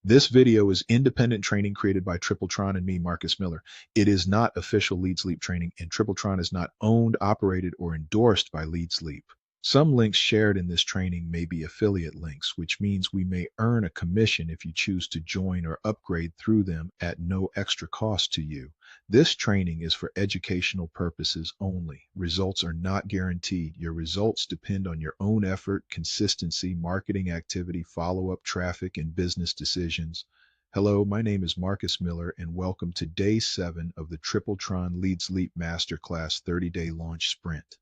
This video is independent training created by TripleTron and me, Marcus Miller. It is not official LeadsLeap training, and TripleTron is not owned, operated, or endorsed by LeadsLeap. Some links shared in this training may be affiliate links, which means we may earn a commission if you choose to join or upgrade through them at no extra cost to you. This training is for educational purposes only. Results are not guaranteed. Your results depend on your own effort, consistency, marketing activity, follow-up, traffic, and business decisions. Hello, my name is Marcus Miller, and welcome to Day 7 of the TripleTron LeadsLeap Masterclass 30-Day Launch Sprint.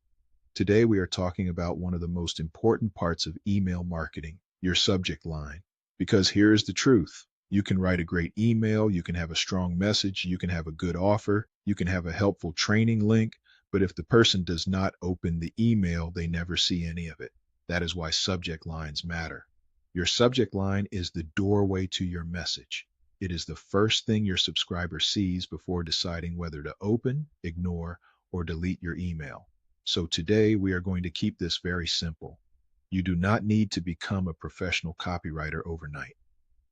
Today we are talking about one of the most important parts of email marketing, your subject line. Because here's the truth. You can write a great email, you can have a strong message, you can have a good offer, you can have a helpful training link, but if the person does not open the email, they never see any of it. That is why subject lines matter. Your subject line is the doorway to your message. It is the first thing your subscriber sees before deciding whether to open, ignore, or delete your email. So today we are going to keep this very simple. You do not need to become a professional copywriter overnight.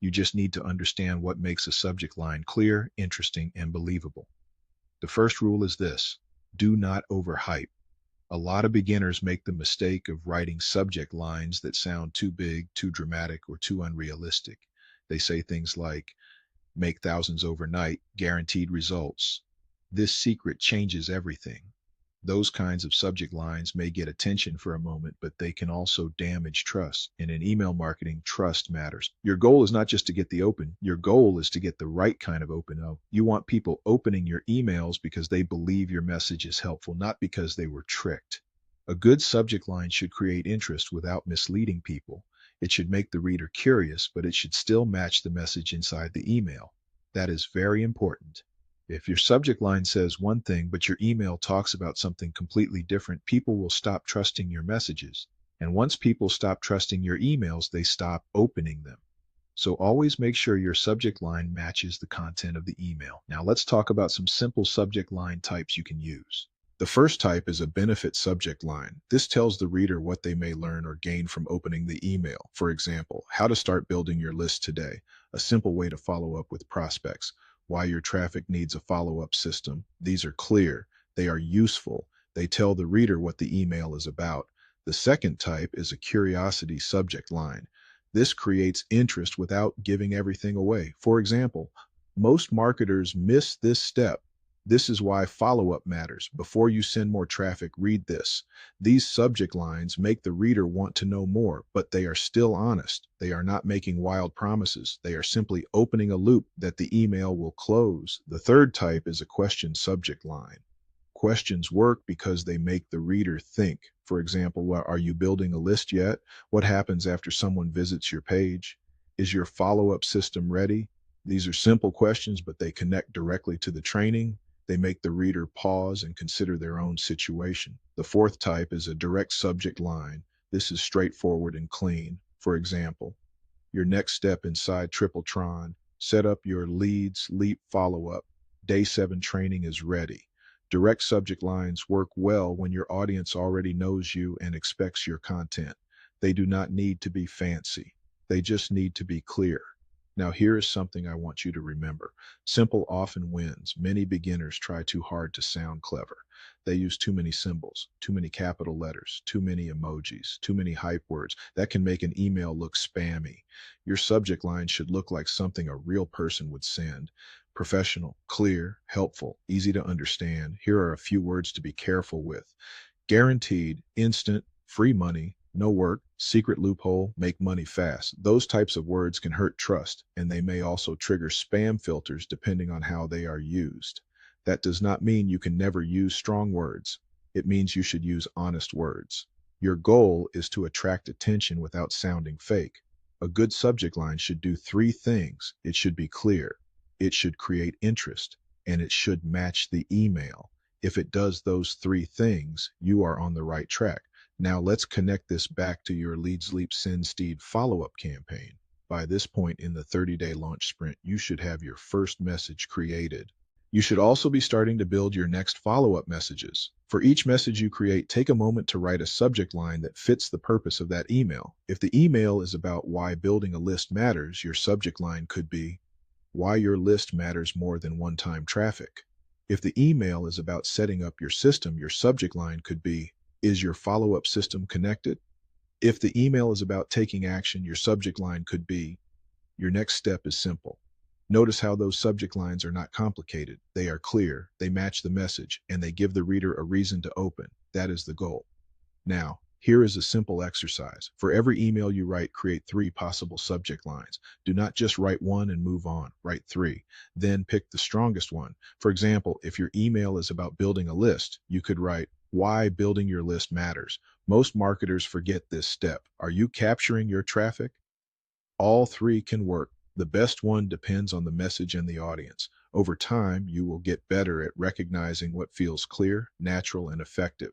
You just need to understand what makes a subject line clear, interesting, and believable. The first rule is this: do not overhype. A lot of beginners make the mistake of writing subject lines that sound too big, too dramatic, or too unrealistic. They say things like, make thousands overnight, guaranteed results. This secret changes everything. Those kinds of subject lines may get attention for a moment, but they can also damage trust. And in email marketing, trust matters. Your goal is not just to get the open. Your goal is to get the right kind of open. You want people opening your emails because they believe your message is helpful, not because they were tricked. A good subject line should create interest without misleading people. It should make the reader curious, but it should still match the message inside the email. That is very important. If your subject line says one thing, but your email talks about something completely different, people will stop trusting your messages. And once people stop trusting your emails, they stop opening them. So always make sure your subject line matches the content of the email. Now let's talk about some simple subject line types you can use. The first type is a benefit subject line. This tells the reader what they may learn or gain from opening the email. For example, how to start building your list today, a simple way to follow up with prospects. Why your traffic needs a follow-up system. These are clear. They are useful. They tell the reader what the email is about. The second type is a curiosity subject line. This creates interest without giving everything away. For example, most marketers miss this step. This is why follow-up matters. Before you send more traffic, read this. These subject lines make the reader want to know more, but they are still honest. They are not making wild promises. They are simply opening a loop that the email will close. The third type is a question subject line. Questions work because they make the reader think. For example, are you building a list yet? What happens after someone visits your page? Is your follow-up system ready? These are simple questions, but they connect directly to the training. They make the reader pause and consider their own situation. The fourth type is a direct subject line. This is straightforward and clean. For example, your next step inside TripleTron, set up your LeadsLeap follow-up. Day 7 training is ready. Direct subject lines work well when your audience already knows you and expects your content. They do not need to be fancy. They just need to be clear. Now here is something I want you to remember. Simple often wins. Many beginners try too hard to sound clever. They use too many symbols, too many capital letters, too many emojis, too many hype words. That can make an email look spammy. Your subject line should look like something a real person would send. Professional, clear, helpful, easy to understand. Here are a few words to be careful with. Guaranteed, instant, free money, no work, secret loophole, make money fast. Those types of words can hurt trust, and they may also trigger spam filters depending on how they are used. That does not mean you can never use strong words. It means you should use honest words. Your goal is to attract attention without sounding fake. A good subject line should do 3 things. It should be clear, it should create interest, and it should match the email. If it does those 3 things, you are on the right track. Now let's connect this back to your LeadsLeap SendSteed follow-up campaign. By this point in the 30-day launch sprint, you should have your first message created. You should also be starting to build your next follow-up messages. For each message you create, take a moment to write a subject line that fits the purpose of that email. If the email is about why building a list matters, your subject line could be, why your list matters more than one-time traffic. If the email is about setting up your system, your subject line could be, is your follow-up system connected? If the email is about taking action, your subject line could be, your next step is simple. Notice how those subject lines are not complicated. They are clear, they match the message, and they give the reader a reason to open. That is the goal. Now, here is a simple exercise. For every email you write, create 3 possible subject lines. Do not just write one and move on. Write 3. Then pick the strongest one. For example, if your email is about building a list, you could write, why building your list matters. Most marketers forget this step. Are you capturing your traffic? All 3 can work. The best one depends on the message and the audience. Over time, you will get better at recognizing what feels clear, natural, and effective.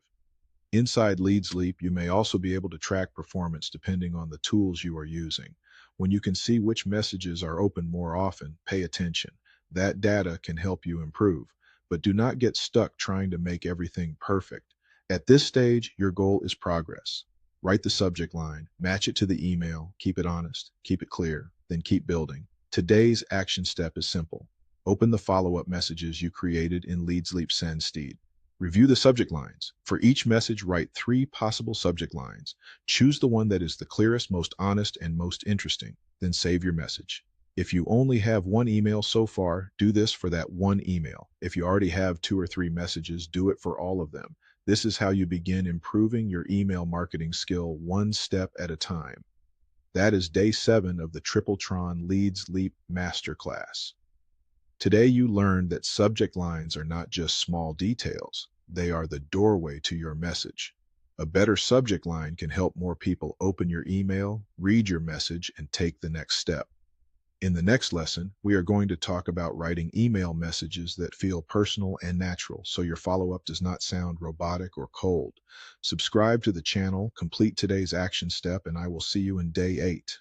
Inside LeadsLeap, you may also be able to track performance depending on the tools you are using. When you can see which messages are open more often, pay attention. That data can help you improve. But do not get stuck trying to make everything perfect. At this stage, your goal is progress. Write the subject line, match it to the email, keep it honest, keep it clear, then keep building. Today's action step is simple. Open the follow-up messages you created in LeadsLeap SendSteed. Review the subject lines. For each message, write 3 possible subject lines. Choose the one that is the clearest, most honest, and most interesting. Then save your message. If you only have 1 email so far, do this for that 1 email. If you already have 2 or 3 messages, do it for all of them. This is how you begin improving your email marketing skill one step at a time. That is day 7 of the TripleTron LeadsLeap Masterclass. Today you learned that subject lines are not just small details. They are the doorway to your message. A better subject line can help more people open your email, read your message, and take the next step. In the next lesson, we are going to talk about writing email messages that feel personal and natural, so your follow-up does not sound robotic or cold. Subscribe to the channel, complete today's action step, and I will see you in day 8.